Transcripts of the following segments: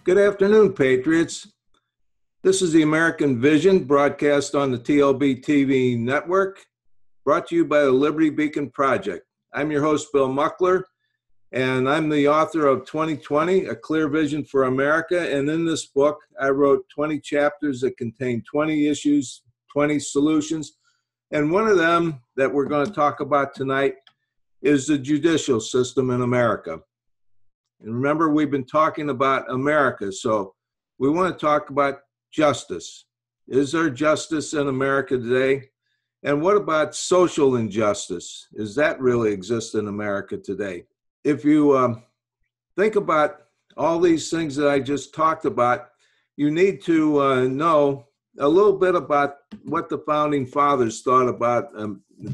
Good afternoon, Patriots. This is the American Vision, broadcast on the TLBTV network, brought to you by the Liberty Beacon Project. I'm your host, Bill Muckler, and I'm the author of 2020, A Clear Vision for America. And in this book, I wrote 20 chapters that contain 20 issues, 20 solutions. And one of them that we're going to talk about tonight is the judicial system in America. And remember, we've been talking about America, so we want to talk about justice. Is there justice in America today? And what about social injustice? Does that really exist in America today? If you think about all these things that I just talked about, you need to know a little bit about what the Founding Fathers thought about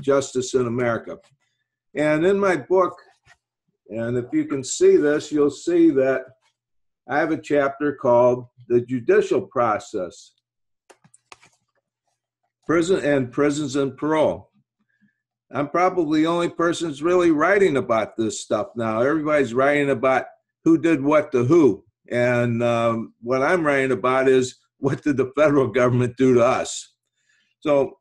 justice in America. And in my book, and if you can see this, you'll see that I have a chapter called The Judicial Process, Prisons and Parole. I'm probably the only person that's really writing about this stuff now. Everybody's writing about who did what to who. And what I'm writing about is what did the federal government do to us? So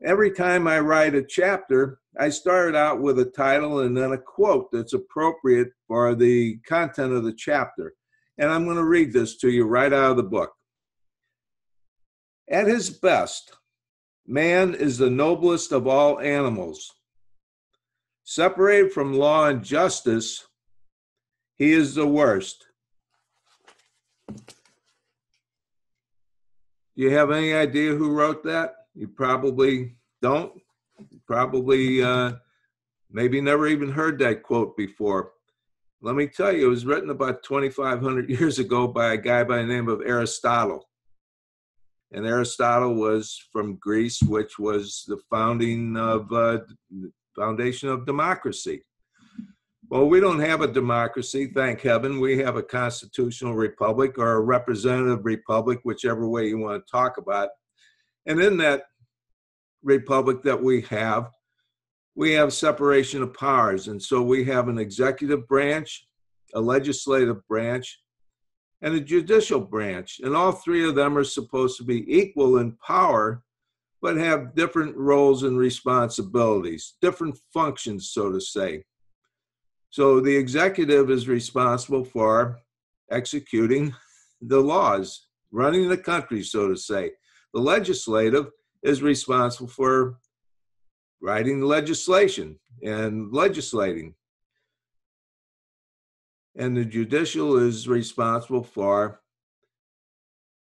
every time I write a chapter, I started out with a title and then a quote that's appropriate for the content of the chapter. And I'm going to read this to you right out of the book. At his best, man is the noblest of all animals. Separated from law and justice, he is the worst. Do you have any idea who wrote that? You probably don't. You probably maybe never even heard that quote before. Let me tell you, it was written about 2,500 years ago by a guy by the name of Aristotle. And Aristotle was from Greece, which was the foundation of democracy. Well, we don't have a democracy, thank heaven. We have a constitutional republic or a representative republic, whichever way you want to talk about. And in that republic that we have separation of powers. And so we have an executive branch, a legislative branch, and a judicial branch. And all three of them are supposed to be equal in power, but have different roles and responsibilities, different functions, so to say. So the executive is responsible for executing the laws, running the country, so to say. The legislative is responsible for writing legislation and legislating. And the judicial is responsible for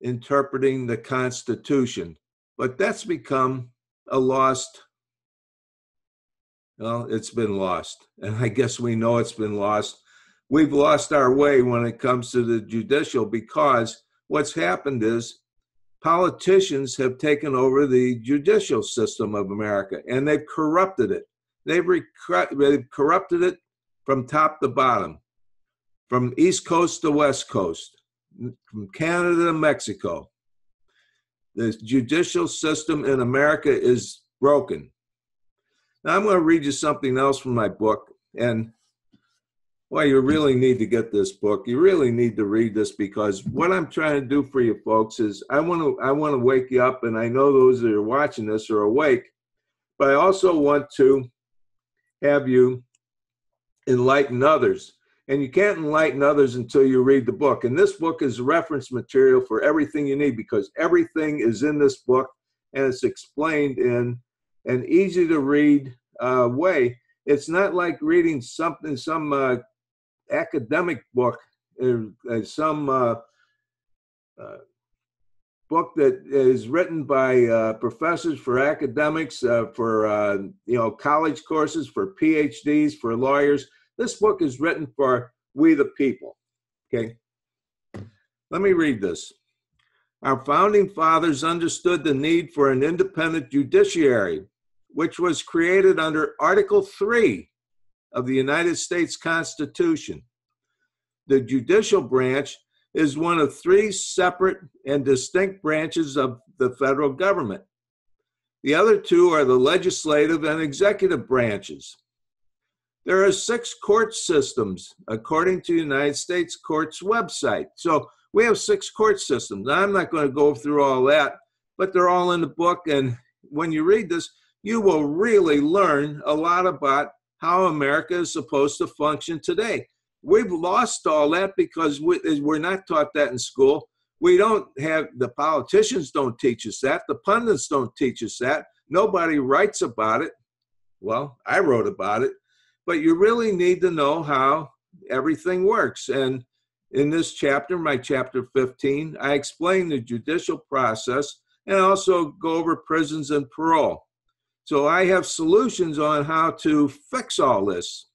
interpreting the Constitution. But that's become a lost, well, it's been lost. And I guess we know it's been lost. We've lost our way when it comes to the judicial because what's happened is politicians have taken over the judicial system of America, and they've corrupted it. They've corrupted it from top to bottom, from East Coast to West Coast, from Canada to Mexico. The judicial system in America is broken. Now, I'm going to read you something else from my book, and well, you really need to get this book. You really need to read this because what I'm trying to do for you folks is I want to wake you up, and I know those that are watching this are awake, but I also want to have you enlighten others. And you can't enlighten others until you read the book. And this book is reference material for everything you need because everything is in this book and it's explained in an easy to read way. It's not like reading some academic book, some book that is written by professors for academics, for college courses, for PhDs, for lawyers. This book is written for we the people. Okay, let me read this. Our founding fathers understood the need for an independent judiciary, which was created under Article 3 of the United States Constitution. The judicial branch is one of three separate and distinct branches of the federal government. The other two are the legislative and executive branches. There are 6 court systems, according to the United States Courts website. So We have 6 court systems. Now, I'm not going to go through all that, but they're all in the book. And when you read this, you will really learn a lot about how America is supposed to function today. We've lost all that because we're not taught that in school. We don't have, the politicians don't teach us that. The pundits don't teach us that. Nobody writes about it. Well, I wrote about it, but you really need to know how everything works. And in this chapter, my chapter 15, I explain the judicial process and also go over prisons and parole. So I have solutions on how to fix all this.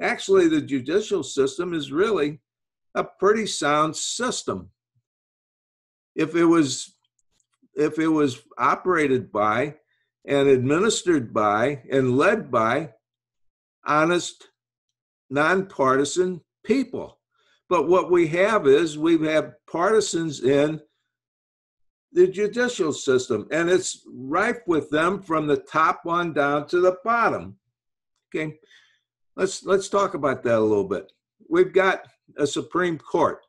Actually, the judicial system is really a pretty sound system. If it was operated by and administered by and led by honest, nonpartisan people. But what we have is we have partisans in the judicial system, and it's rife with them from the top on down to the bottom. Okay, let's talk about that a little bit. We've got a Supreme Court,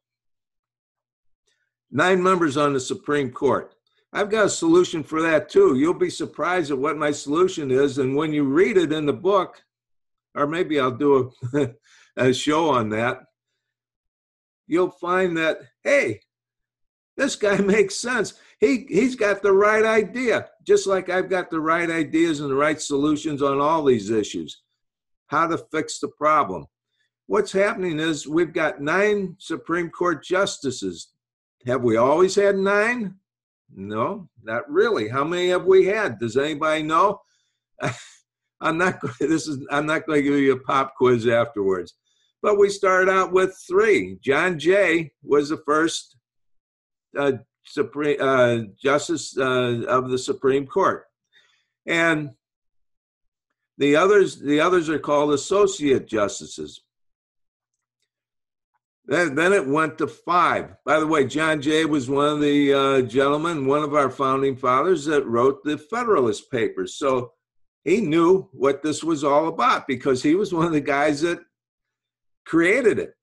9 members on the Supreme Court. I've got a solution for that too. You'll be surprised at what my solution is, and when you read it in the book, or maybe I'll do a show on that, you'll find that, hey, this guy makes sense. He's got the right idea, just like I've got the right ideas and the right solutions on all these issues, how to fix the problem. What's happening is we've got 9 Supreme Court justices. Have we always had 9? No, not really. How many have we had? Does anybody know? I'm not going to give you a pop quiz afterwards. But we started out with 3. John Jay was the first Justice of the Supreme Court. And the others are called associate justices. Then it went to 5. By the way, John Jay was one of the gentlemen, one of our founding fathers that wrote the Federalist Papers. So he knew what this was all about because he was one of the guys that created it.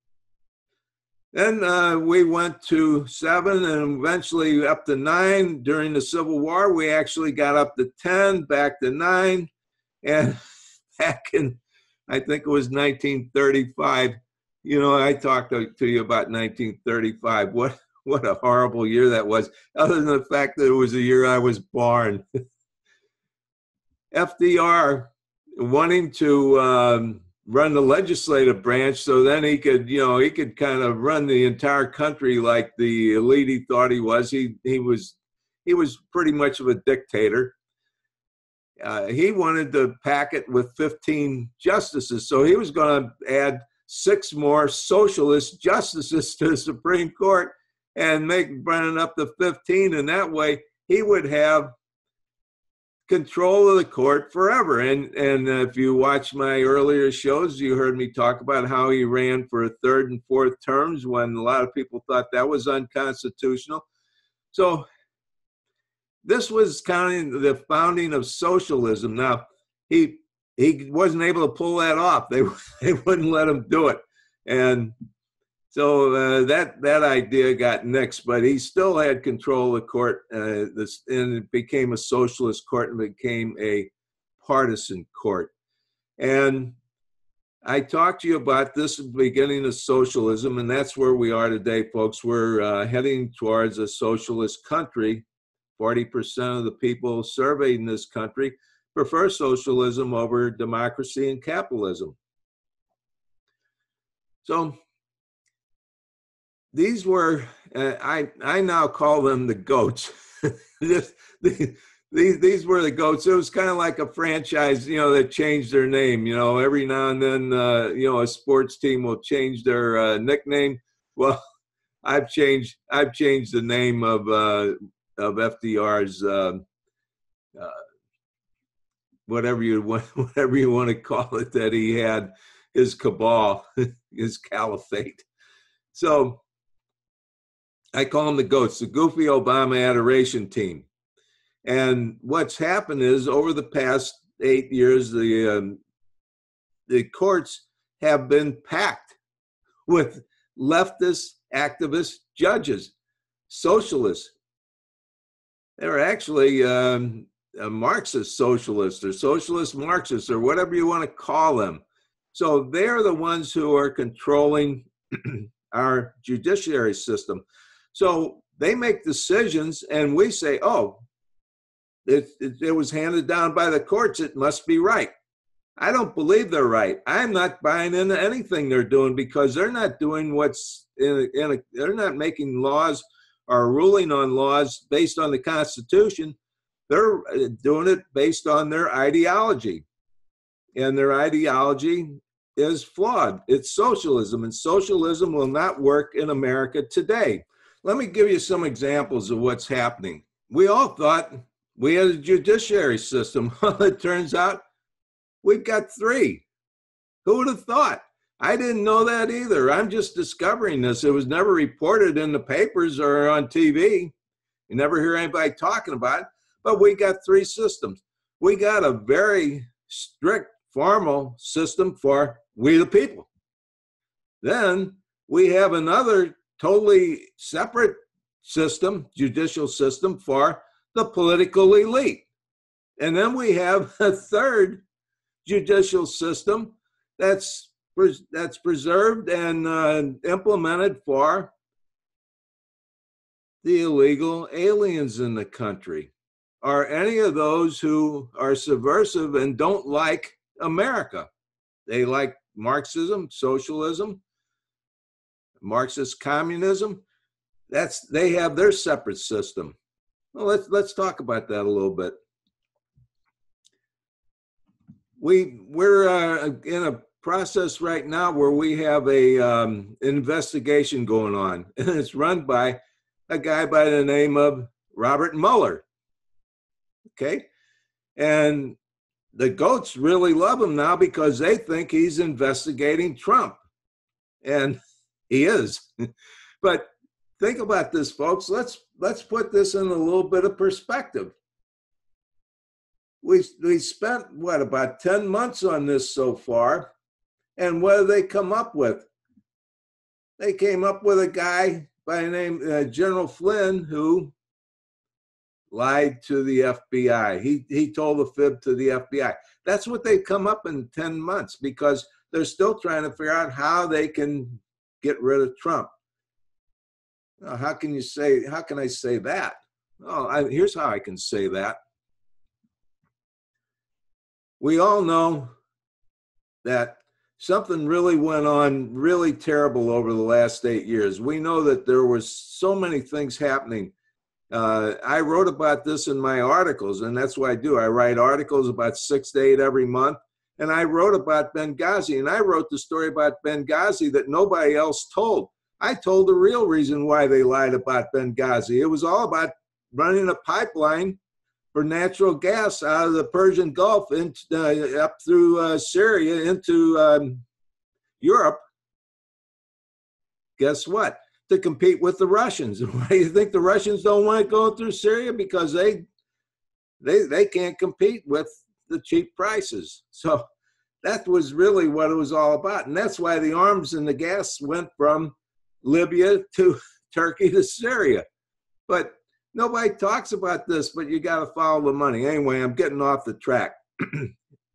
Then we went to 7 and eventually up to 9. During the Civil War, we actually got up to 10, back to 9. And back in, I think it was 1935, you know, I talked to you about 1935. What a horrible year that was, other than the fact that it was the year I was born. FDR wanting to run the legislative branch so then he could kind of run the entire country like the elite he thought he was. He was pretty much of a dictator. He wanted to pack it with 15 justices, so he was going to add 6 more socialist justices to the Supreme Court and make Brennan up to 15, and that way he would have control of the court forever. And if you watch my earlier shows, you heard me talk about how he ran for 3rd and 4th terms when a lot of people thought that was unconstitutional. So this was kind of the founding of socialism. Now, he wasn't able to pull that off. They wouldn't let him do it. And so that idea got nixed, but he still had control of the court, and it became a socialist court and became a partisan court. And I talked to you about this at the beginning of socialism, and that's where we are today, folks. We're heading towards a socialist country. 40% of the people surveyed in this country prefer socialism over democracy and capitalism. So these were, I now call them the goats. These were the goats. It was kind of like a franchise, that changed their name. Every now and then, a sports team will change their nickname. Well, I've changed the name of FDR's whatever you want to call it, that he had, his cabal, his caliphate. So I call them the goats, the goofy Obama adoration team. And what's happened is over the past 8 years, the courts have been packed with leftist activists, judges, socialists. They were actually a Marxist socialist or socialist Marxists or whatever you want to call them. So they're the ones who are controlling our judiciary system. So they make decisions and we say, oh, it was handed down by the courts, it must be right. I don't believe they're right. I'm not buying into anything they're doing because they're not doing they're not making laws or ruling on laws based on the Constitution. They're doing it based on their ideology. And their ideology is flawed. It's socialism, and socialism will not work in America today. Let me give you some examples of what's happening. We all thought we had a judiciary system. Well, it turns out we've got 3. Who would have thought? I didn't know that either. I'm just discovering this. It was never reported in the papers or on TV. You never hear anybody talking about it. But we got 3 systems. We got a very strict, formal system for we the people. Then we have another totally separate system, judicial system, for the political elite. And then we have a third judicial system that's preserved and implemented for the illegal aliens in the country, or any of those who are subversive and don't like America. They like Marxism, socialism, Marxist communism. They have their separate system. Well, let's talk about that a little bit. We're in a process right now where we have a investigation going on, and it's run by a guy by the name of Robert Mueller. Okay, and the goats really love him now because they think he's investigating Trump, and he is. But think about this, folks. Let's put this in a little bit of perspective. We spent, about 10 months on this so far, and what did they come up with? They came up with a guy by the name General Flynn who lied to the FBI. He told a fib to the FBI. That's what they've come up in 10 months because they're still trying to figure out how they can get rid of Trump. Now, how can I say that? Oh, here's how I can say that. We all know that something really went on really terrible over the last 8 years. We know that there was so many things happening. I wrote about this in my articles, and that's what I do. I write articles about 6 to 8 every month, and I wrote about Benghazi, and I wrote the story about Benghazi that nobody else told. I told the real reason why they lied about Benghazi. It was all about running a pipeline for natural gas out of the Persian Gulf up through Syria into Europe. Guess what? To compete with the Russians. Why do you think the Russians don't want it going through Syria? Because they can't compete with the cheap prices. So that was really what it was all about. And that's why the arms and the gas went from Libya to Turkey to Syria. But nobody talks about this, but you got to follow the money. Anyway, I'm getting off the track.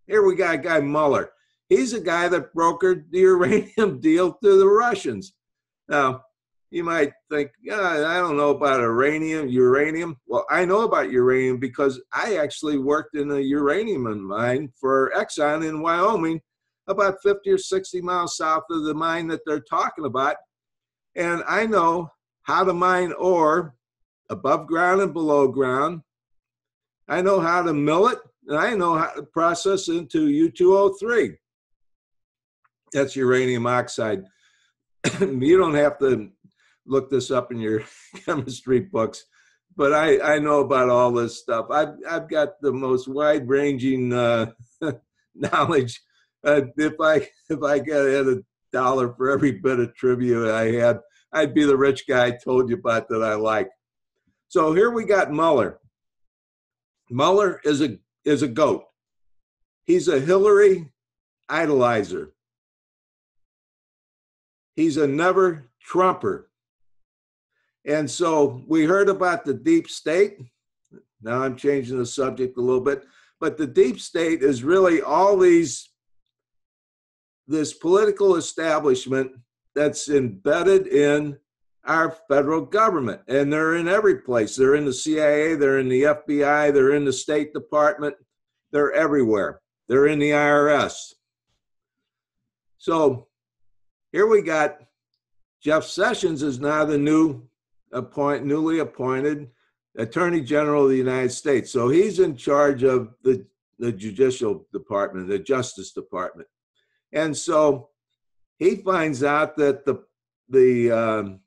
Here we got a guy, Mueller. He's a guy that brokered the uranium deal to the Russians. Now, you might think, I don't know about uranium. Well, I know about uranium because I actually worked in a uranium mine for Exxon in Wyoming, about 50 or 60 miles south of the mine that they're talking about. And I know how to mine ore above ground and below ground. I know how to mill it, and I know how to process into U2O3. That's uranium oxide. You don't have to look this up in your chemistry books, but I know about all this stuff. I've got the most wide-ranging knowledge. If I had $1 for every bit of trivia I had, I'd be the rich guy I told you about that I like. So here we got Mueller. Mueller is a goat. He's a Hillary idolizer. He's a never Trumper. And so we heard about the deep state. Now I'm changing the subject a little bit, but the deep state is really all this political establishment that's embedded in our federal government. And they're in every place. They're in the CIA, they're in the FBI, they're in the State Department, they're everywhere. They're in the IRS. So here we got Jeff Sessions is now the newly appointed Attorney General of the United States. So he's in charge of the Judicial Department, the Justice Department. And so he finds out that the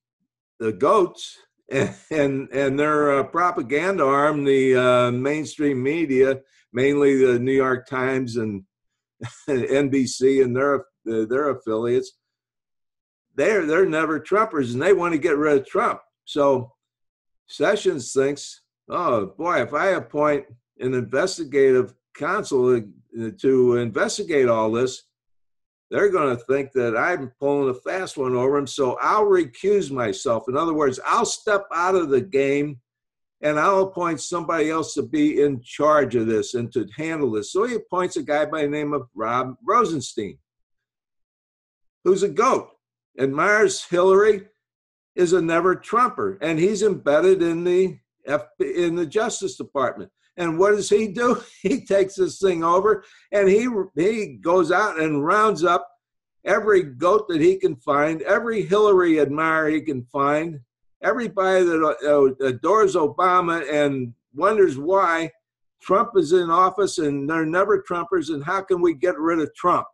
goats and their propaganda arm, the mainstream media, mainly the New York Times and NBC and their affiliates, they're never Trumpers, and they want to get rid of Trump. So Sessions thinks, oh boy, if I appoint an investigative counsel to investigate all this, they're going to think that I'm pulling a fast one over them. So I'll recuse myself. In other words, I'll step out of the game and I'll appoint somebody else to be in charge of this and to handle this. So he appoints a guy by the name of Rob Rosenstein, who's a goat. Admires Hillary, is a never Trumper, and he's embedded in the Justice Department. And what does he do? He takes this thing over, and he goes out and rounds up every goat that he can find, every Hillary admirer he can find, everybody that adores Obama and wonders why Trump is in office and they're never Trumpers, and how can we get rid of Trump?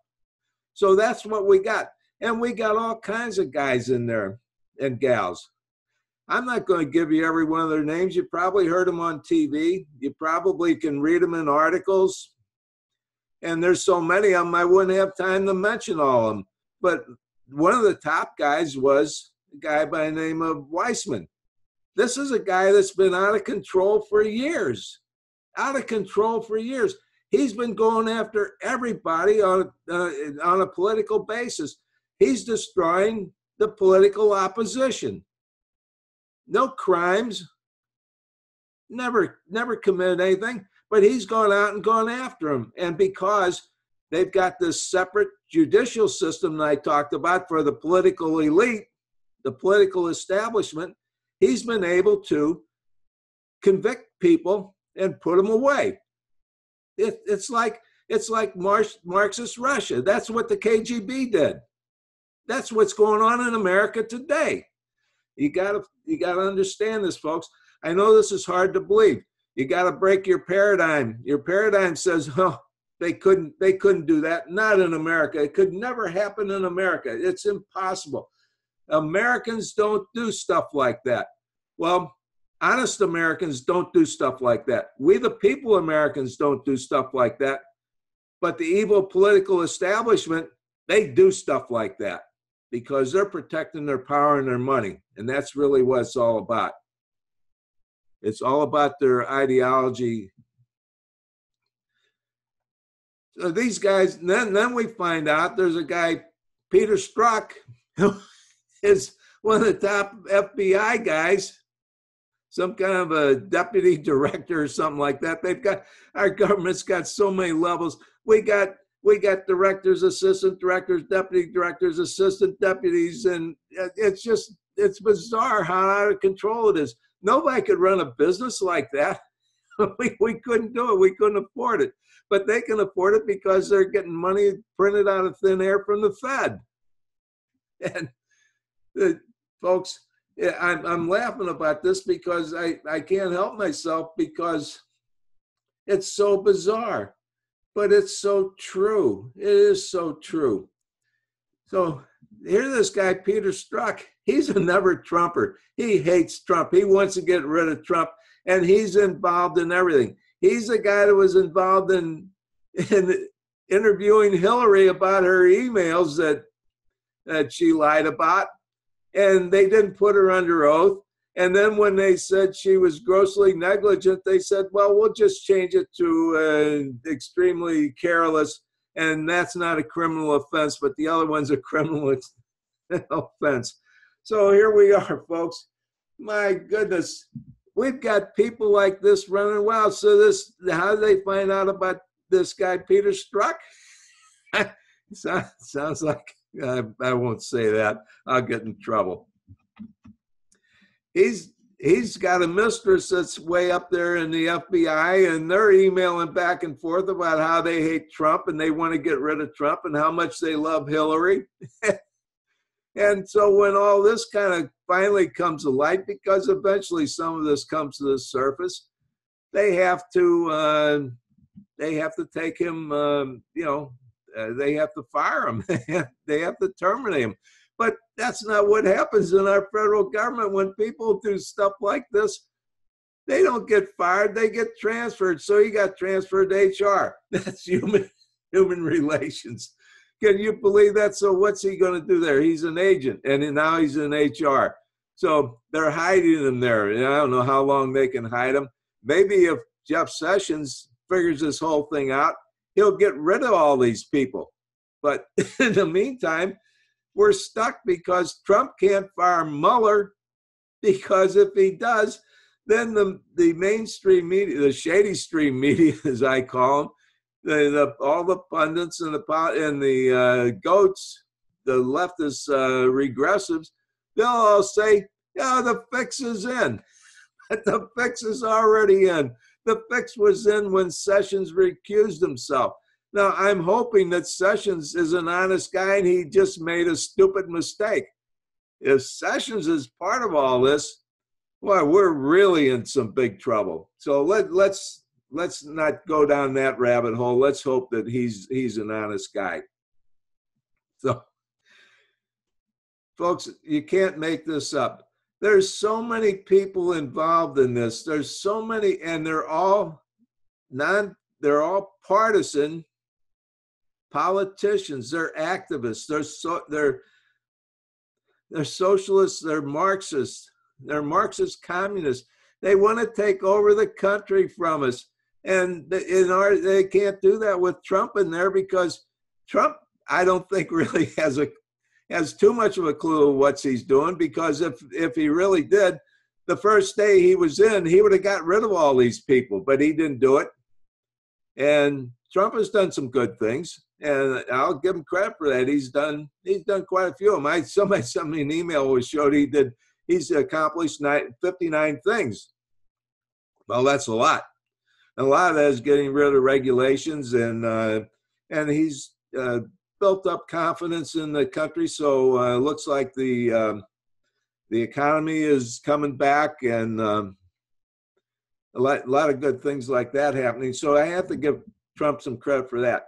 So that's what we got. And we got all kinds of guys in there and gals. I'm not going to give you every one of their names. You probably heard them on TV. You probably can read them in articles. And there's so many of them, I wouldn't have time to mention all of them. But one of the top guys was a guy by the name of Weissman. This is a guy that's been out of control for years. Out of control for years. He's been going after everybody on a political basis. He's destroying the political opposition. No crimes, never committed anything, but he's gone out and gone after him. And because they've got this separate judicial system that I talked about for the political elite, the political establishment, he's been able to convict people and put them away. It's like Marxist Russia. That's what the KGB did. That's what's going on in America today. You gotta understand this, folks. I know this is hard to believe. You gotta break your paradigm. Your paradigm says, oh, they couldn't do that. Not in America. It could never happen in America. It's impossible. Americans don't do stuff like that. Well, honest Americans don't do stuff like that. We the people Americans don't do stuff like that. But the evil political establishment, they do stuff like that, because they're protecting their power and their money. And that's really what it's all about. It's all about their ideology. So these guys, then we find out there's a guy, Peter Strzok, who is one of the top FBI guys, some kind of a deputy director or something like that. Our government's got so many levels. We got directors, assistant directors, deputy directors, assistant deputies, and it's bizarre how out of control it is. Nobody could run a business like that. We couldn't do it. We couldn't afford it. But they can afford it because they're getting money printed out of thin air from the Fed. And folks, I'm laughing about this because I can't help myself, because it's so bizarre. But it's so true. It is so true. So here's this guy, Peter Strzok. He's a never Trumper. He hates Trump. He wants to get rid of Trump, and he's involved in everything. He's the guy that was involved in interviewing Hillary about her emails that she lied about, and they didn't put her under oath. And then when they said she was grossly negligent, they said, well, we'll just change it to extremely careless, and that's not a criminal offense, but the other one's a criminal offense. So here we are, folks. My goodness, we've got people like this running wild. So this, how do they find out about this guy, Peter Strzok? Sounds like, I won't say that. I'll get in trouble. He's got a mistress that's way up there in the FBI, and they're emailing back and forth about how they hate Trump and they want to get rid of Trump and how much they love Hillary. And so when all this kind of finally comes to light, because eventually some of this comes to the surface, they have to take him, they have to fire him. They have to terminate him. But that's not what happens in our federal government. When people do stuff like this, they don't get fired, they get transferred. So he got transferred to HR. That's human relations. Can you believe that? So what's he going to do there? He's an agent, and now he's in HR. So they're hiding him there. And I don't know how long they can hide him. Maybe if Jeff Sessions figures this whole thing out, he'll get rid of all these people. But in the meantime, we're stuck because Trump can't fire Mueller, because if he does, then the mainstream media, the shady stream media, as I call them, all the pundits and the goats, the leftist regressives, they'll all say, yeah, the fix is in. But the fix is already in. The fix was in when Sessions recused himself. Now, I'm hoping that Sessions is an honest guy and he just made a stupid mistake. If Sessions is part of all this, well, we're really in some big trouble. So let's not go down that rabbit hole. Let's hope that he's an honest guy. So, folks, you can't make this up. There's so many people involved in this. There's so many, and they're all partisan politicians. They're activists. They're socialists. They're Marxists. They're Marxist communists. They want to take over the country from us. And they can't do that with Trump in there, because Trump, I don't think, really has too much of a clue of what he's doing, because if he really did, the first day he was in, he would have got rid of all these people, but he didn't do it. And Trump has done some good things, and I'll give him credit for that. He's done quite a few of them. Somebody sent me an email which showed he's accomplished 59 things. Well, that's a lot. And a lot of that is getting rid of regulations, and he's built up confidence in the country. So it looks like the economy is coming back, and a lot of good things like that happening. So I have to give Trump some credit for that.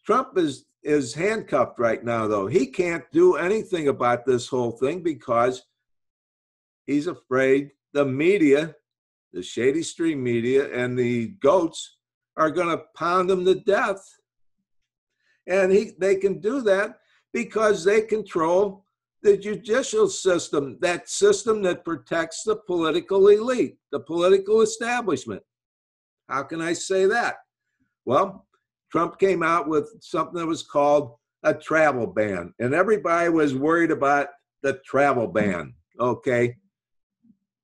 Trump is handcuffed right now, though. He can't do anything about this whole thing because he's afraid the media, the shady stream media, and the goats are going to pound him to death. And they can do that because they control the judicial system, that system that protects the political elite, the political establishment. How can I say that? Well, Trump came out with something that was called a travel ban, and everybody was worried about the travel ban, okay?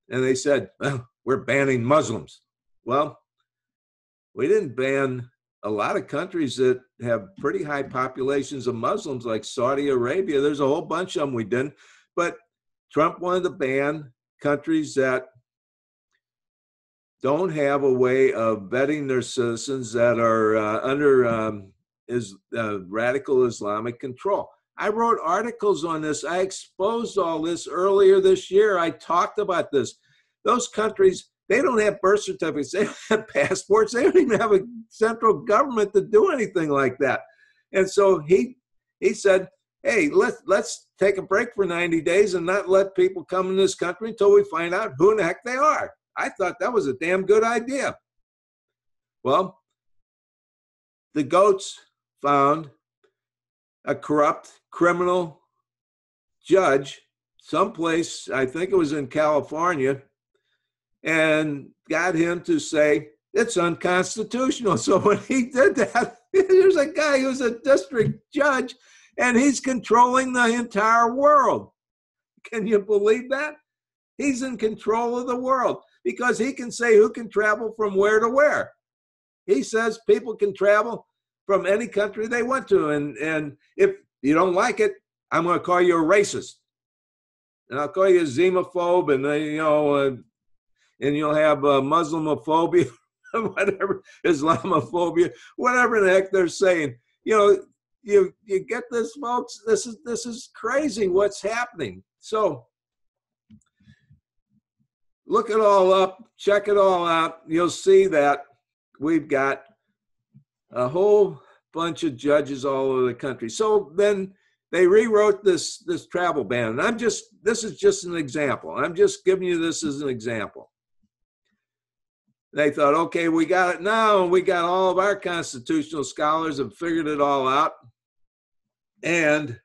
And they said, well, we're banning Muslims. Well, we didn't ban a lot of countries that have pretty high populations of Muslims, like Saudi Arabia. There's a whole bunch of them we didn't. But Trump wanted to ban countries that don't have a way of vetting their citizens, that are under radical Islamic control. I wrote articles on this. I exposed all this earlier this year. I talked about this. Those countries, they don't have birth certificates. They don't have passports. They don't even have a central government to do anything like that. And so he said, hey, let's take a break for 90 days and not let people come in this country until we find out who in the heck they are. I thought that was a damn good idea. Well, the goats found a corrupt criminal judge someplace, I think it was in California, and got him to say it's unconstitutional. So when he did that, there's a guy who's a district judge, and he's controlling the entire world. Can you believe that? He's in control of the world because he can say who can travel from where to where. He says people can travel from any country they want to. And if you don't like it, I'm going to call you a racist. And I'll call you a xenophobe, and you'll have Muslimophobia, whatever, Islamophobia, whatever the heck they're saying. You get this, folks. This is crazy what's happening. So look it all up, check it all out. You'll see that we've got a whole bunch of judges all over the country. So then they rewrote this travel ban. And this is just an example. I'm just giving you this as an example. They thought, okay, we got it now, and we got all of our constitutional scholars have figured it all out, and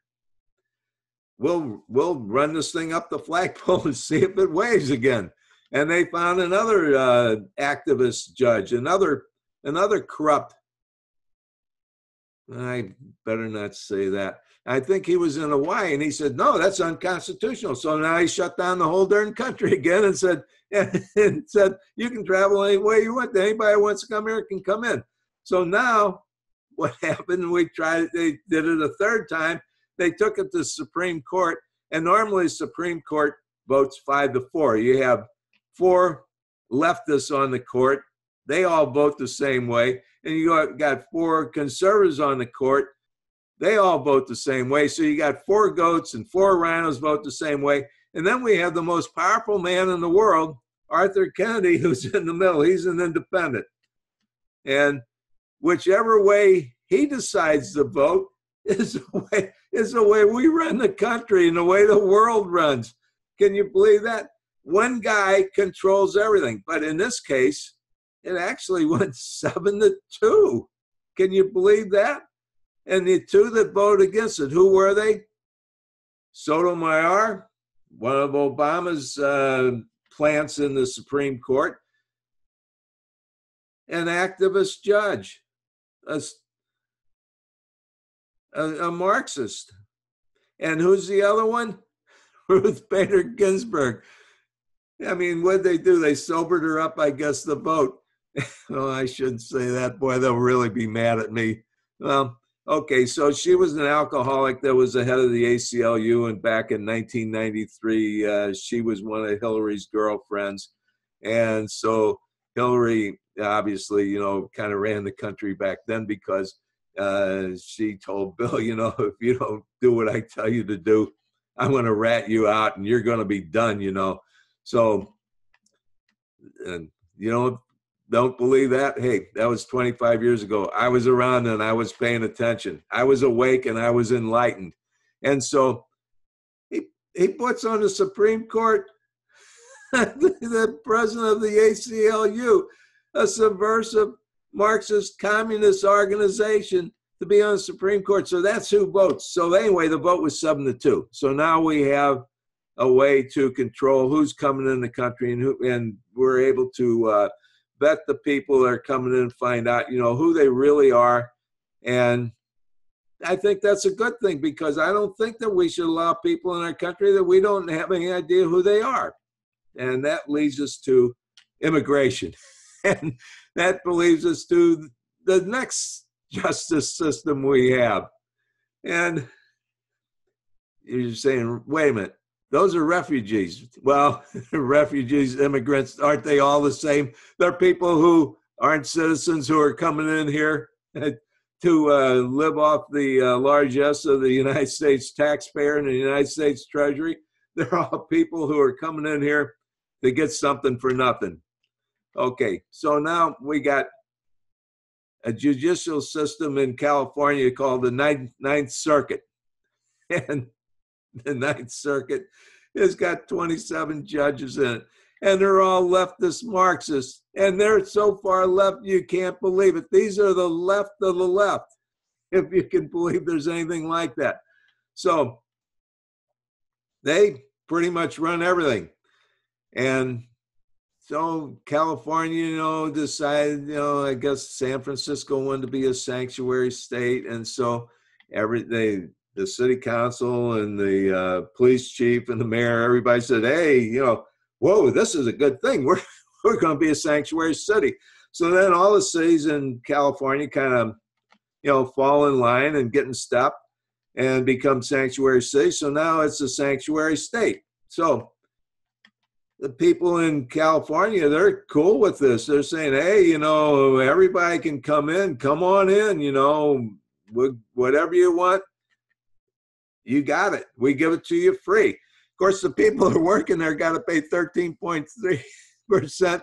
we'll run this thing up the flagpole and see if it waves again. And they found another activist judge, another corrupt. I better not say that. I think he was in Hawaii, and he said, no, that's unconstitutional. So now he shut down the whole darn country again and said, you can travel any way you want. Anybody who wants to come here can come in. So now what happened, they did it a third time. They took it to the Supreme Court, and normally the Supreme Court votes 5-4. You have 4 leftists on the court. They all vote the same way. And you got 4 conservatives on the court. They all vote the same way. So you got 4 goats and 4 rhinos vote the same way. And then we have the most powerful man in the world, Arthur Kennedy, who's in the middle. He's an independent. And whichever way he decides to vote is the way we run the country and the way the world runs. Can you believe that? One guy controls everything. But in this case, it actually went 7-2. Can you believe that? And the 2 that voted against it, who were they? Sotomayor, one of Obama's plants in the Supreme Court, an activist judge, a Marxist. And who's the other one? Ruth Bader Ginsburg. I mean, what'd they do? They sobered her up, I guess, the vote. Oh, I shouldn't say that. Boy, they'll really be mad at me. Well, okay, so she was an alcoholic that was the head of the ACLU, and back in 1993, she was one of Hillary's girlfriends. And so Hillary, obviously, kind of ran the country back then because she told Bill, if you don't do what I tell you to do, I'm going to rat you out and you're going to be done, So, and don't believe that? Hey, that was 25 years ago. I was around and I was paying attention. I was awake and I was enlightened. And so he puts on the Supreme Court the president of the ACLU, a subversive Marxist communist organization, to be on the Supreme Court. So that's who votes. So anyway, the vote was 7-2. So now we have a way to control who's coming in the country, and we're able to vet the people that are coming in and find out, who they really are. And I think that's a good thing, because I don't think that we should allow people in our country that we don't have any idea who they are. And that leads us to immigration. And that leads us to the next justice system we have. And you're saying, wait a minute, those are refugees. Well, refugees, immigrants, aren't they all the same? They're people who aren't citizens who are coming in here to live off the largesse of the United States taxpayer and the United States Treasury. They're all people who are coming in here to get something for nothing. Okay, so now we got a judicial system in California called the Ninth Circuit. And the Ninth Circuit has got 27 judges in it. And they're all leftist Marxists. And they're so far left, you can't believe it. These are the left of the left, if you can believe there's anything like that. So they pretty much run everything. And so California, decided, I guess San Francisco wanted to be a sanctuary state. And so the city council and the police chief and the mayor, everybody said, hey, whoa, this is a good thing. We're going to be a sanctuary city. So then all the cities in California kind of, fall in line and get in step and become sanctuary cities. So now it's a sanctuary state. So the people in California, they're cool with this. They're saying, hey, everybody can come on in, whatever you want, you got it. We give it to you free. Of course, the people who are working there got to pay 13.3%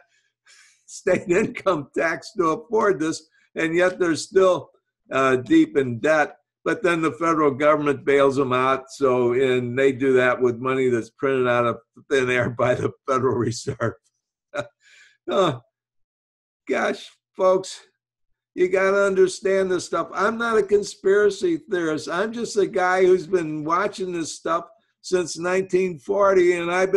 state income tax to afford this, and yet they're still deep in debt. But then the federal government bails them out, and they do that with money that's printed out of thin air by the Federal Reserve. Oh, gosh, folks, you got to understand this stuff. I'm not a conspiracy theorist. I'm just a guy who's been watching this stuff since 1940, and I've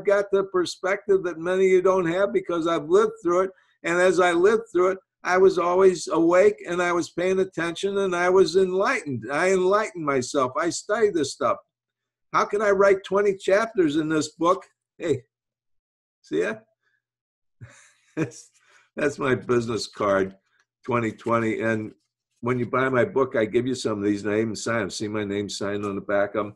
got the perspective that many of you don't have because I've lived through it. And as I lived through it, I was always awake and I was paying attention and I was enlightened. I enlightened myself. I studied this stuff. How can I write 20 chapters in this book? Hey, see ya? That's my business card, 2020. And when you buy my book, I give you some of these names, sign them. See my name signed on the back of them.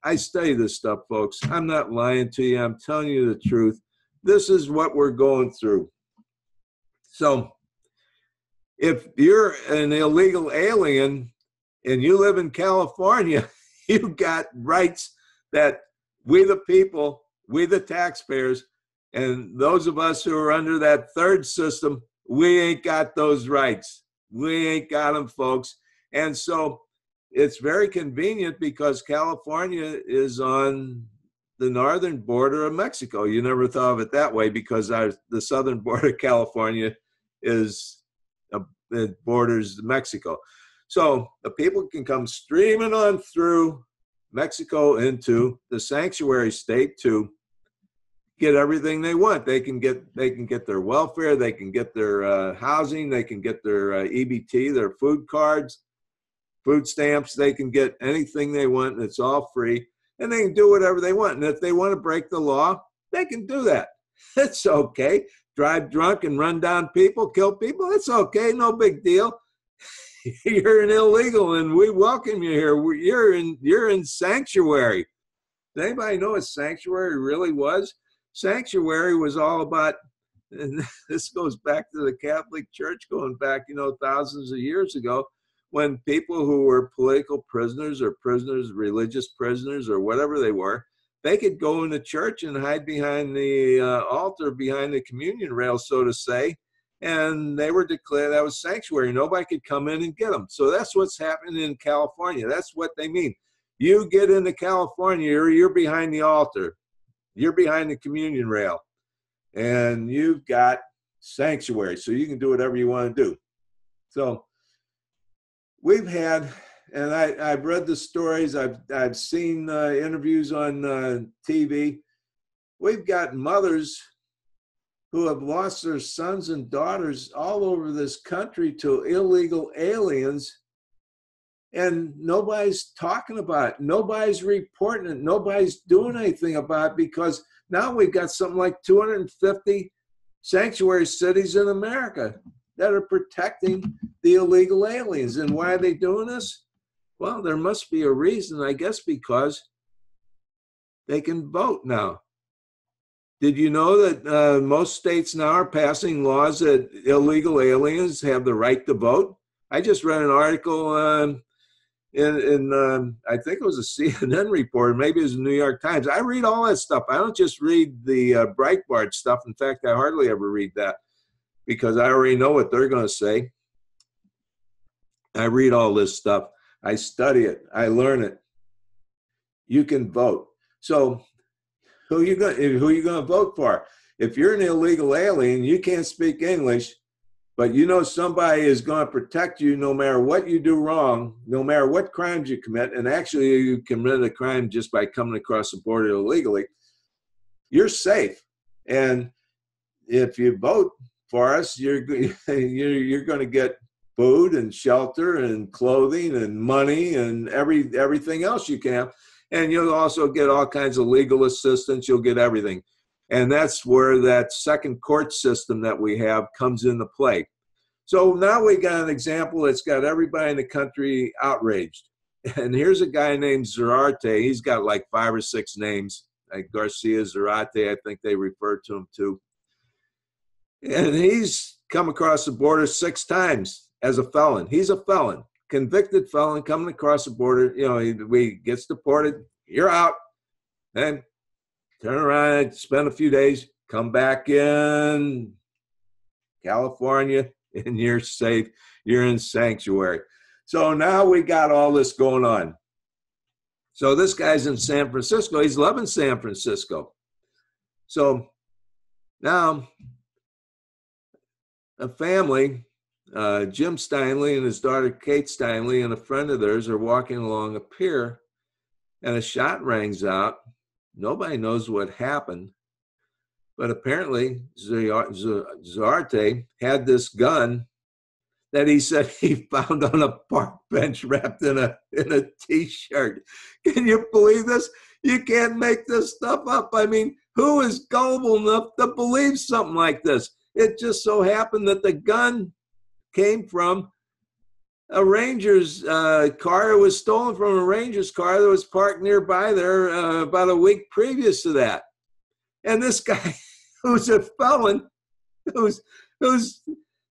I study this stuff, folks. I'm not lying to you. I'm telling you the truth. This is what we're going through. So if you're an illegal alien and you live in California, you've got rights that we the people, we the taxpayers, and those of us who are under that third system, we ain't got those rights. We ain't got them, folks. And so it's very convenient because California is on the northern border of Mexico. You never thought of it that way because the southern border of California it borders Mexico. So the people can come streaming on through Mexico into the sanctuary state to get everything they want. They can get their welfare, they can get their housing, they can get their EBT, their food cards, food stamps. They can get anything they want, and it's all free. And they can do whatever they want. And if they want to break the law, they can do that. It's okay. Drive drunk and run down people, kill people. It's okay. No big deal. You're an illegal, and we welcome you here. You're in sanctuary. Does anybody know what sanctuary really was? Sanctuary was all about, and this goes back to the Catholic Church, going back, thousands of years ago, when people who were political prisoners or prisoners, religious prisoners, or whatever they were, they could go into church and hide behind the altar, behind the communion rail, so to say, and they were declared that was sanctuary. Nobody could come in and get them. So that's what's happening in California. That's what they mean. You get into California, you're behind the altar. You're behind the communion rail, and you've got sanctuary, so you can do whatever you want to do. So we've had, and I've read the stories, I've seen interviews on TV. We've got mothers who have lost their sons and daughters all over this country to illegal aliens, and nobody's talking about it. Nobody's reporting it. Nobody's doing anything about it because now we've got something like 250 sanctuary cities in America that are protecting the illegal aliens. And why are they doing this? Well, there must be a reason, I guess, because they can vote now. Did you know that most states now are passing laws that illegal aliens have the right to vote? I just read an article in I think it was a CNN report, maybe it was the New York Times. I read all that stuff. I don't just read the Breitbart stuff. In fact, I hardly ever read that because I already know what they're going to say. I read all this stuff. I study it. I learn it. You can vote. So who are you going to vote for? If you're an illegal alien, you can't speak English, but somebody is going to protect you no matter what you do wrong, no matter what crimes you commit. And actually, you commit a crime just by coming across the border illegally. You're safe. And if you vote for us, you're going to get food and shelter and clothing and money and everything else you can have. And you'll also get all kinds of legal assistance. You'll get everything. And that's where that second court system that we have comes into play. So now we got an example that's got everybody in the country outraged. And here's a guy named Zarate. He's got like 5 or 6 names, like Garcia Zarate, I think they refer to him too. And he's come across the border 6 times as a felon. He's a felon, convicted felon coming across the border. You know, he gets deported. You're out. Then turn around, spend a few days, come back in California, and you're safe. You're in sanctuary. So now we got all this going on. So this guy's in San Francisco. He's loving San Francisco. So now a family, Jim Steinley and his daughter Kate Steinley and a friend of theirs are walking along a pier, and a shot rings out. Nobody knows what happened, but apparently Zarate had this gun that he said he found on a park bench wrapped in a t-shirt. Can you believe this? You can't make this stuff up. I mean, who is gullible enough to believe something like this? It just so happened that the gun came from a Ranger's car. It was stolen from a Ranger's car that was parked nearby there about a week previous to that. And this guy, who's a felon, who's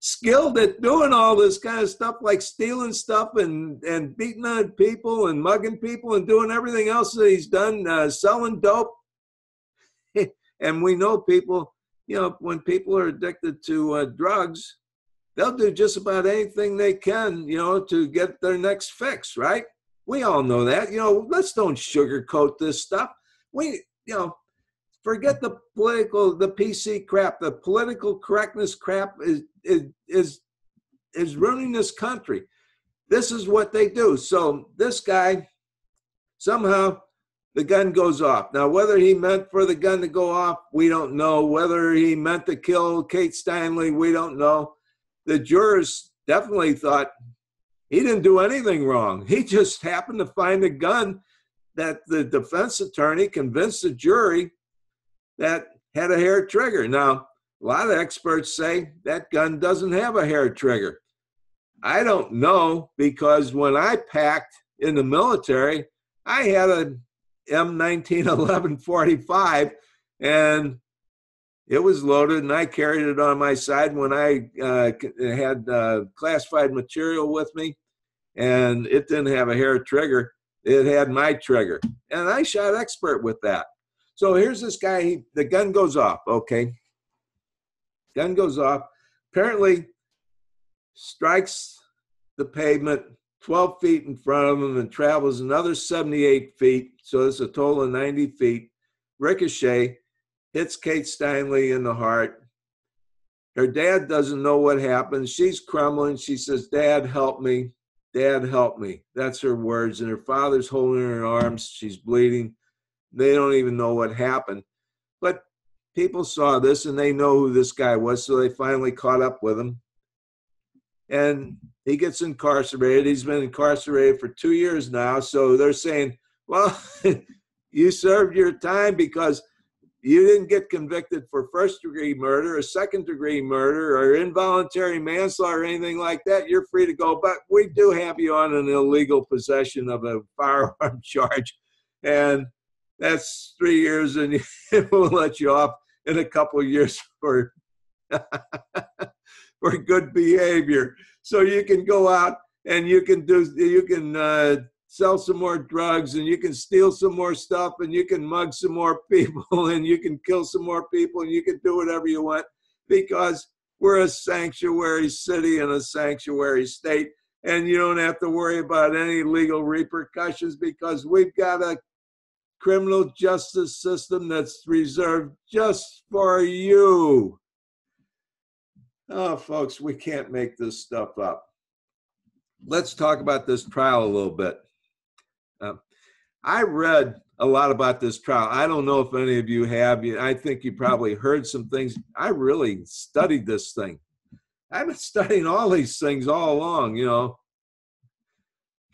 skilled at doing all this kind of stuff, like stealing stuff and beating on people and mugging people and doing everything else that he's done, selling dope. And we know people, you know, when people are addicted to drugs, they'll do just about anything they can, you know, to get their next fix, right? We all know that. You know, let's don't sugarcoat this stuff. You know, forget the political, the PC crap. The political correctness crap is ruining this country. This is what they do. So this guy, somehow the gun goes off. Now, whether he meant for the gun to go off, we don't know. Whether he meant to kill Kate Steinley, we don't know. The jurors definitely thought he didn't do anything wrong. He just happened to find a gun that the defense attorney convinced the jury that had a hair trigger. Now, a lot of experts say that gun doesn't have a hair trigger. I don't know, because when I packed in the military, I had a M1911-45, and it was loaded, and I carried it on my side when I had classified material with me, and it didn't have a hair trigger. It had my trigger, and I shot expert with that. So here's this guy, the gun goes off, okay? Gun goes off, apparently strikes the pavement 12 feet in front of him and travels another 78 feet, so it's a total of 90 feet, ricochet, hits Kate Steinley in the heart. Her dad doesn't know what happened. She's crumbling. She says, "Dad, help me. Dad, help me." That's her words. And her father's holding her in arms. She's bleeding. They don't even know what happened. But people saw this, and they know who this guy was, so they finally caught up with him. And he gets incarcerated. He's been incarcerated for 2 years now. So they're saying, well, you served your time because you didn't get convicted for first-degree murder or second-degree murder or involuntary manslaughter or anything like that. You're free to go. But we do have you on an illegal possession of a firearm charge. And that's 3 years, and we'll let you off in a couple of years for for good behavior. So you can go out and you can sell some more drugs, and you can steal some more stuff, and you can mug some more people, and you can kill some more people, and you can do whatever you want, because we're a sanctuary city and a sanctuary state, and you don't have to worry about any legal repercussions, because we've got a criminal justice system that's reserved just for you. Oh, folks, we can't make this stuff up. Let's talk about this trial a little bit. I read a lot about this trial. I don't know if any of you have. I think you probably heard some things. I really studied this thing. I've been studying all these things all along, you know,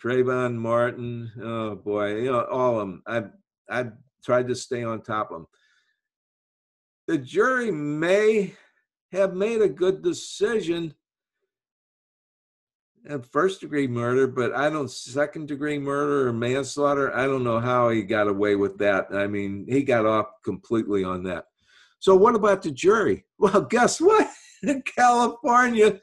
Trayvon Martin, oh boy, you know, all of them. I've tried to stay on top of them. The jury may have made a good decision at first-degree murder, but I don't, second-degree murder or manslaughter, I don't know how he got away with that. I mean, he got off completely on that. So what about the jury? Well, guess what? In California,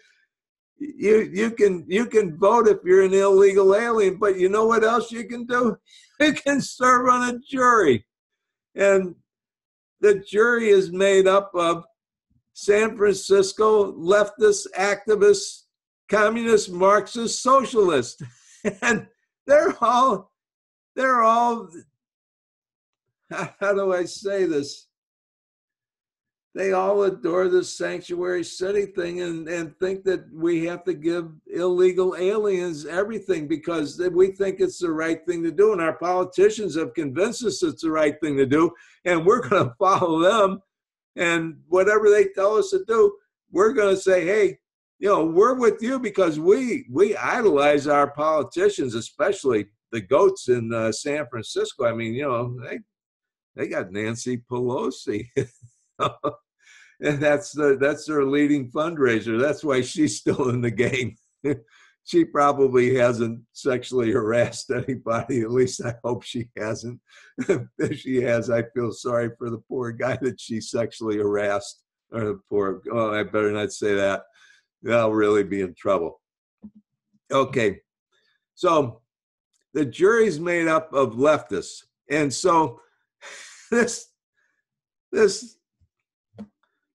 you can vote if you're an illegal alien, but you know what else you can do? You can serve on a jury. And the jury is made up of San Francisco leftist activists, communist, Marxist, socialist. And they're all, how do I say this? They all adore this sanctuary city thing and think that we have to give illegal aliens everything because we think it's the right thing to do. And our politicians have convinced us it's the right thing to do. And we're going to follow them. And whatever they tell us to do, we're going to say, hey, you know, we're with you because we idolize our politicians, especially the goats in San Francisco. I mean, you know, they got Nancy Pelosi. And that's their leading fundraiser. That's why she's still in the game. She probably hasn't sexually harassed anybody. At least I hope she hasn't. If she has, I feel sorry for the poor guy that she sexually harassed. Or the poor, oh, I better not say that. They'll really be in trouble. Okay, so the jury's made up of leftists. And so this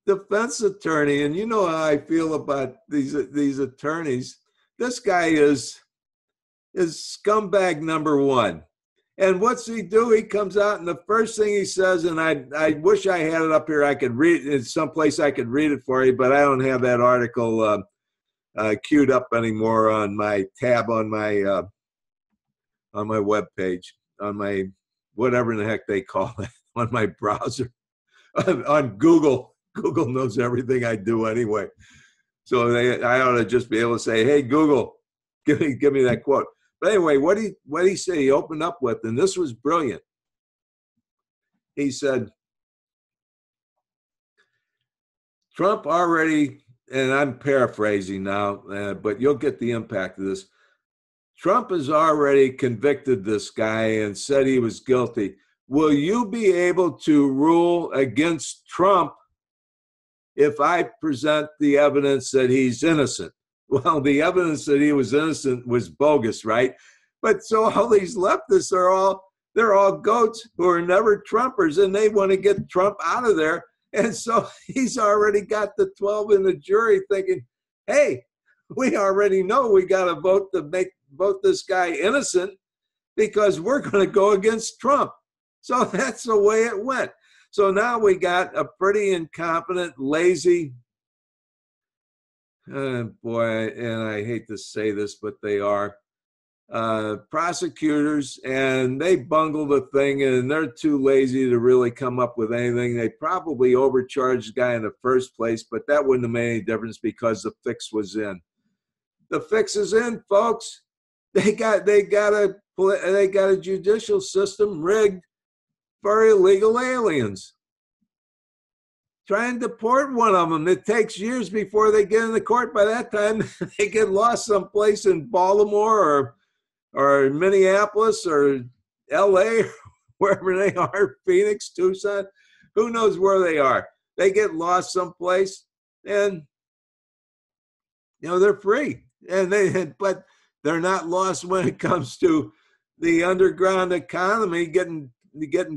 defense attorney, and you know how I feel about these attorneys. This guy is scumbag number one. And what's he do? He comes out and the first thing he says, and I wish I had it up here. I could read it in someplace. I could read it for you, but I don't have that article queued up anymore on my tab on my web page, on my whatever in the heck they call it, on my browser, on Google. Google knows everything I do anyway. So I ought to just be able to say, hey, Google, give me that quote. But anyway, what he say he opened up with, and this was brilliant. He said, Trump already, and I'm paraphrasing now, but you'll get the impact of this. Trump has already convicted this guy and said he was guilty. Will you be able to rule against Trump if I present the evidence that he's innocent? Well, the evidence that he was innocent was bogus, right? But so all these leftists they're all goats who are never Trumpers, and they want to get Trump out of there. And so he's already got the 12 in the jury thinking, hey, we already know we got to vote to vote this guy innocent because we're going to go against Trump. So that's the way it went. So now we got a pretty incompetent, lazy, boy, and I hate to say this, but they are prosecutors, and they bungle the thing, and they're too lazy to really come up with anything. They probably overcharged the guy in the first place, but that wouldn't have made any difference because the fix was in. The fix is in, folks. They got a judicial system rigged for illegal aliens. Try and deport one of them. It takes years before they get in the court. By that time, they get lost someplace in Baltimore or Minneapolis or LA, or wherever they are, Phoenix, Tucson. Who knows where they are? They get lost someplace, and you know they're free. But they're not lost when it comes to the underground economy, getting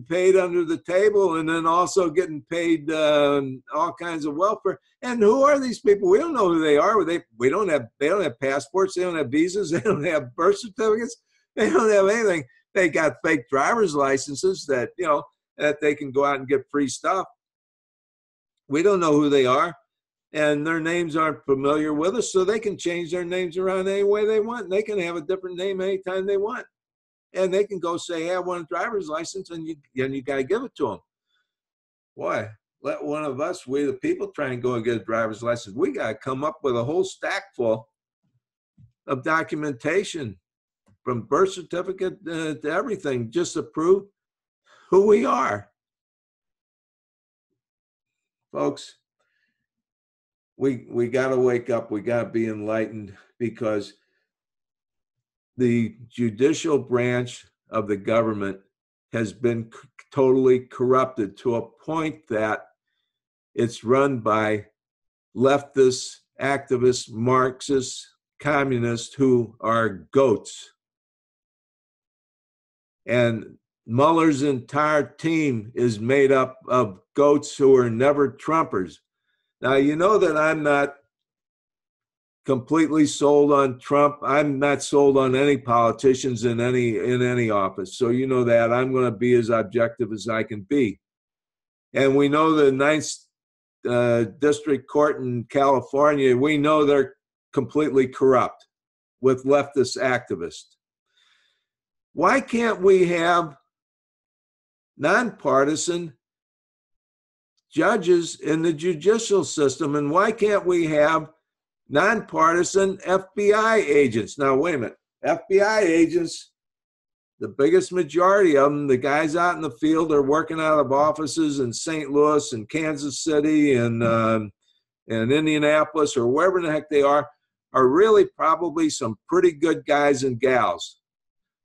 paid under the table, and then also getting paid all kinds of welfare. And who are these people? We don't know who they are. They don't have passports. They don't have visas. They don't have birth certificates. They don't have anything. They got fake driver's licenses that they can go out and get free stuff. We don't know who they are, and their names aren't familiar with us, so they can change their names around any way they want. They can have a different name anytime they want. And they can go say, hey, I want a driver's license, and you got to give it to them. Boy, let one of us, we the people, try and go and get a driver's license. We got to come up with a whole stack full of documentation from birth certificate to everything, just to prove who we are. Folks, we got to wake up. We got to be enlightened, because the judicial branch of the government has been totally corrupted to a point that it's run by leftists, activists, Marxists, communists who are goats. And Mueller's entire team is made up of goats who are never Trumpers. Now, you know that I'm not completely sold on Trump. I'm not sold on any politicians in any office. So you know that I'm going to be as objective as I can be. And we know the Ninth District Court in California, we know they're completely corrupt with leftist activists. Why can't we have nonpartisan judges in the judicial system? And why can't we have nonpartisan FBI agents? Now, wait a minute. FBI agents, the biggest majority of them, the guys out in the field, are working out of offices in St. Louis and Kansas City and Indianapolis or wherever the heck they are really probably some pretty good guys and gals.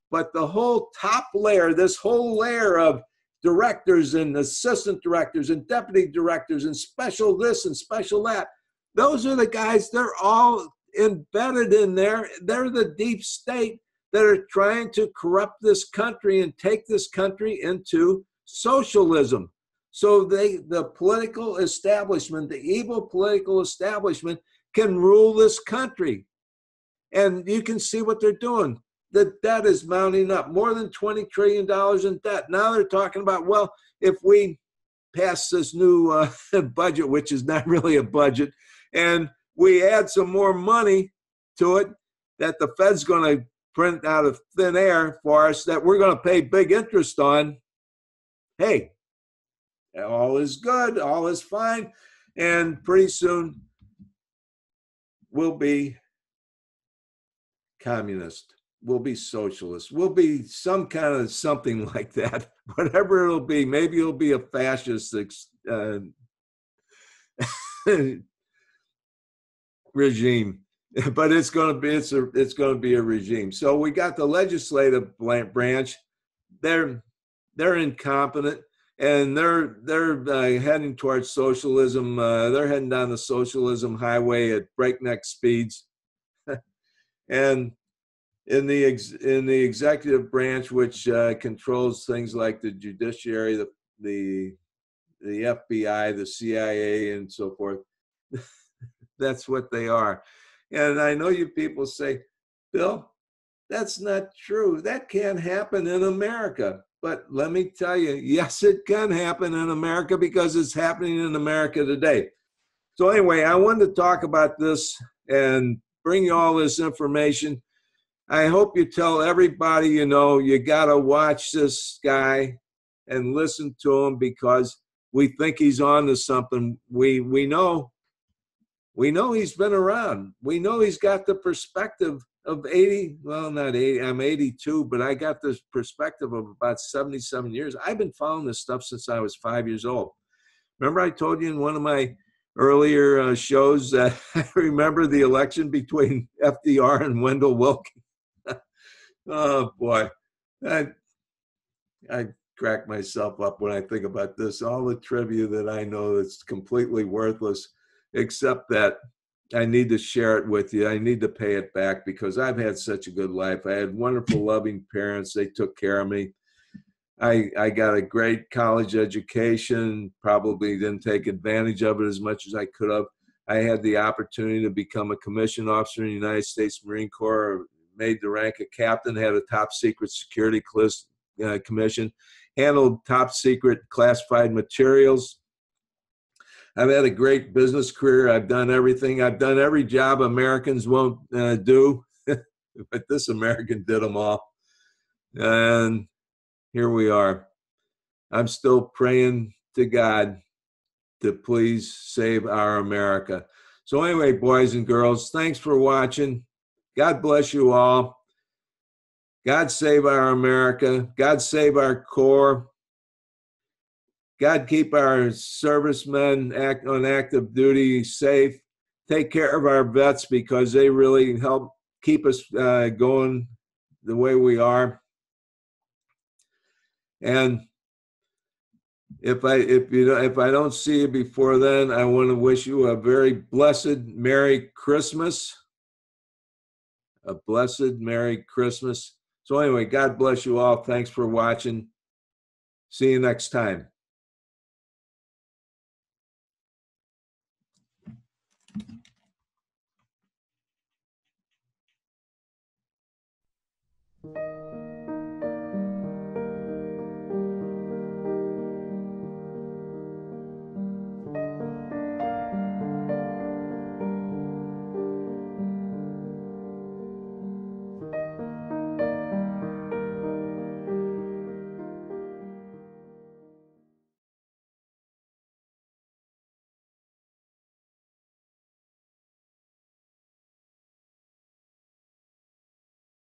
But the whole top layer, this whole layer of directors and assistant directors and deputy directors and special this and special that, those are the guys, they're all embedded in there. They're the deep state that are trying to corrupt this country and take this country into socialism. So the political establishment, the evil political establishment, can rule this country. And you can see what they're doing. The debt is mounting up, more than $20 trillion in debt. Now they're talking about, well, if we pass this new budget, which is not really a budget, and we add some more money to it that the Fed's going to print out of thin air for us, that we're going to pay big interest on, hey, all is good, all is fine, and pretty soon we'll be communist. We'll be socialist. We'll be some kind of something like that. Whatever it'll be, maybe it'll be a fascist regime, but it's going to be a regime. So we got the legislative branch. They're incompetent, and they're heading towards socialism. They're heading down the socialism highway at breakneck speeds, and in the executive branch, which controls things like the judiciary, the FBI, the CIA, and so forth, that's what they are. And I know you people say, Bill, that's not true. That can't happen in America. But let me tell you, yes, it can happen in America, because it's happening in America today. So anyway, I wanted to talk about this and bring you all this information. I hope you tell everybody you know, you got to watch this guy and listen to him, because we think he's on to something. We know he's been around. We know he's got the perspective of 80, well, not 80, I'm 82, but I got this perspective of about 77 years. I've been following this stuff since I was 5 years old. Remember I told you in one of my earlier shows that I remember the election between FDR and Wendell Wilson? Oh boy, I crack myself up when I think about this. All the trivia that I know that's completely worthless, except that I need to share it with you. I need to pay it back, because I've had such a good life. I had wonderful, loving parents. They took care of me. I got a great college education, probably didn't take advantage of it as much as I could have. I had the opportunity to become a commissioned officer in the United States Marine Corps, made the rank of captain, had a top secret security commission, handled top secret classified materials. I've had a great business career. I've done everything. I've done every job Americans won't do, but this American did them all. And here we are. I'm still praying to God to please save our America. So anyway, boys and girls, thanks for watching. God bless you all. God save our America. God save our Corps. God keep our servicemen on active duty safe. Take care of our vets because they really help keep us going the way we are. And if I don't see you before then, I want to wish you a very blessed Merry Christmas. A blessed Merry Christmas. So anyway, God bless you all. Thanks for watching. See you next time.